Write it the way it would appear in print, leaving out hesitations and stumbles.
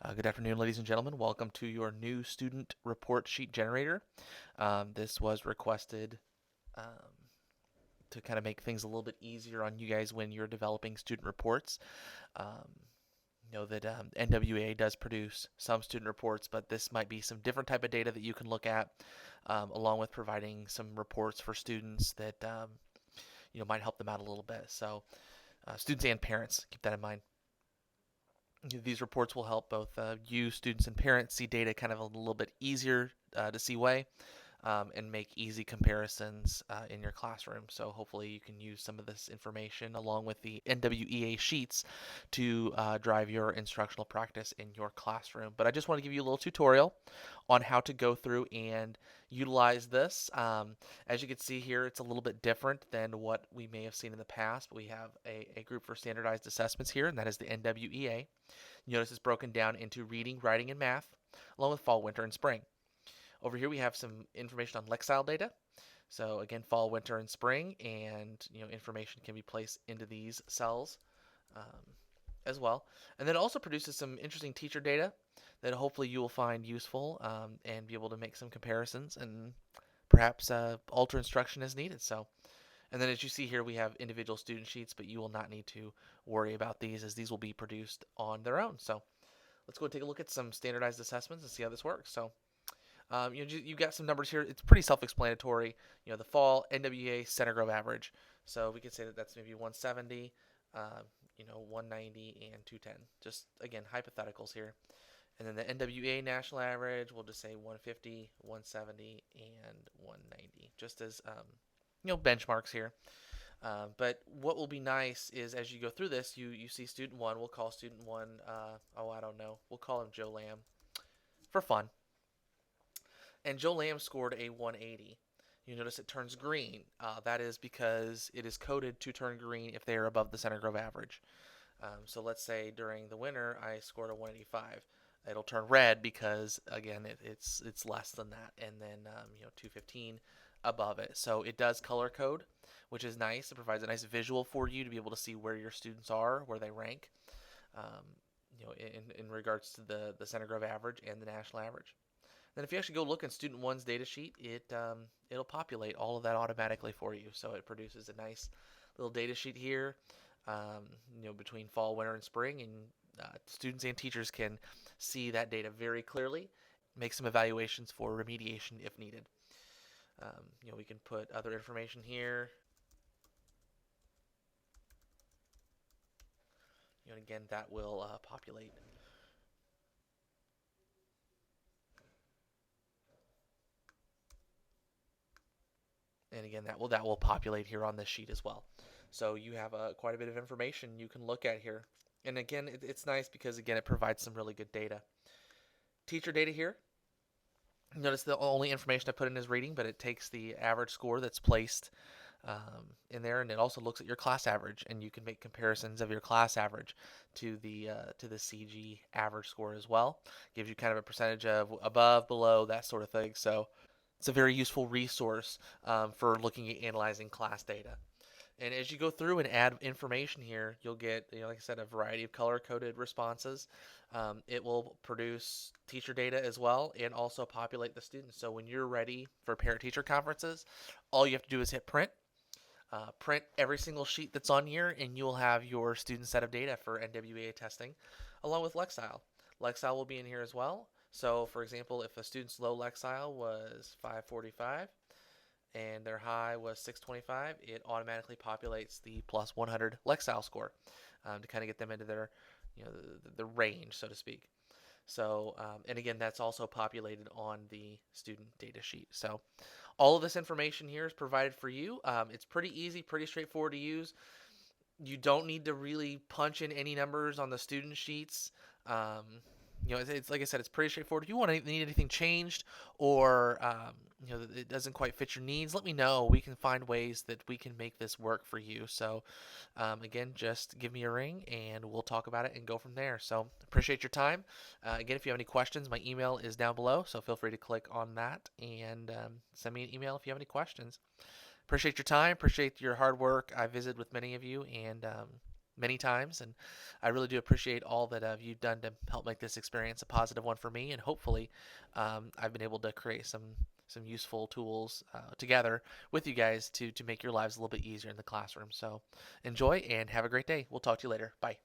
Good afternoon, ladies and gentlemen. Welcome to your new student report sheet generator. This was requested um, to kind of make things a little bit easier on you guys when you're developing student reports. Um, know that NWA does produce some student reports, but this might be some different type of data that you can look at, along with providing some reports for students that might help them out a little bit. So, students and parents, keep that in mind. These reports will help both you, students, and parents see data kind of a little bit easier to see way, and make easy comparisons in your classroom. So hopefully you can use some of this information along with the NWEA sheets to drive your instructional practice in your classroom. But I just want to give you a little tutorial on how to go through and utilize this. As you can see here, it's a little bit different than what we may have seen in the past. But we have a group for standardized assessments here, and that is the NWEA. You notice it's broken down into reading, writing, and math, along with fall, winter, and spring. Over here we have some information on Lexile data. So again, fall, winter, and spring, and information can be placed into these cells um, as well. And then it also produces some interesting teacher data that hopefully you will find useful, and be able to make some comparisons and perhaps alter instruction as needed. So, and then as you see here, we have individual student sheets, but you will not need to worry about these as these will be produced on their own. So let's go take a look at some standardized assessments and see how this works. So you got some numbers here. It's pretty self-explanatory. The fall NWA center grove average. So we could say that that's maybe 170, 190, and 210. Just again, hypotheticals here. And then the NWA national average, we'll just say 150, 170, and 190, just as benchmarks here. But what will be nice is as you go through this, you see student one. We'll call student one. I don't know. We'll call him Joe Lamb for fun. And Joe Lamb scored a 180. You notice it turns green. That is because it is coded to turn green if they are above the center grove average. So let's say during the winter I scored a 185. It'll turn red because again it's less than that, and then 215 above it. So it does color code, which is nice. It provides a nice visual for you to be able to see where your students are, where they rank, um, in regards to the center grove average and the national average. Then if you actually go look in student one's data sheet, it'll populate all of that automatically for you. So it produces a nice little data sheet here, between fall, winter, and spring, and students and teachers can see that data very clearly, make some evaluations for remediation if needed. We can put other information here. Again, that will populate. And again, that will populate here on this sheet as well. So you have quite a bit of information you can look at here. And again, it's nice because again, it provides some really good data. Teacher data here. Notice the only information I put in is reading, but it takes the average score that's placed in there, and it also looks at your class average, and you can make comparisons of your class average to the CG average score as well. Gives you kind of a percentage of above, below, that sort of thing. So it's a very useful resource for looking at analyzing class data. And as you go through and add information here, you'll get, like I said, a variety of color-coded responses. It will produce teacher data as well and also populate the students. So when you're ready for parent-teacher conferences, all you have to do is hit print. Print every single sheet that's on here, and you'll have your student set of data for NWEA testing, along with Lexile. Lexile will be in here as well. So, for example, if a student's low Lexile was 545 and their high was 625, it automatically populates the plus 100 Lexile score to kind of get them into their, the range, so to speak. So, and again, that's also populated on the student data sheet. So, all of this information here is provided for you. It's pretty easy, pretty straightforward to use. You don't need to really punch in any numbers on the student sheets. It's like I said, it's pretty straightforward. If you need anything changed, or it doesn't quite fit your needs, let me know. We can find ways that we can make this work for you. So again, just give me a ring and we'll talk about it and go from there. So appreciate your time. Again, if you have any questions, my email is down below, so feel free to click on that and send me an email if you have any questions. Appreciate your time. Appreciate your hard work. I visited with many of you, and many times, and I really do appreciate all that you've done to help make this experience a positive one for me. And hopefully, I've been able to create some useful tools together with you guys to make your lives a little bit easier in the classroom. So enjoy and have a great day. We'll talk to you later. Bye.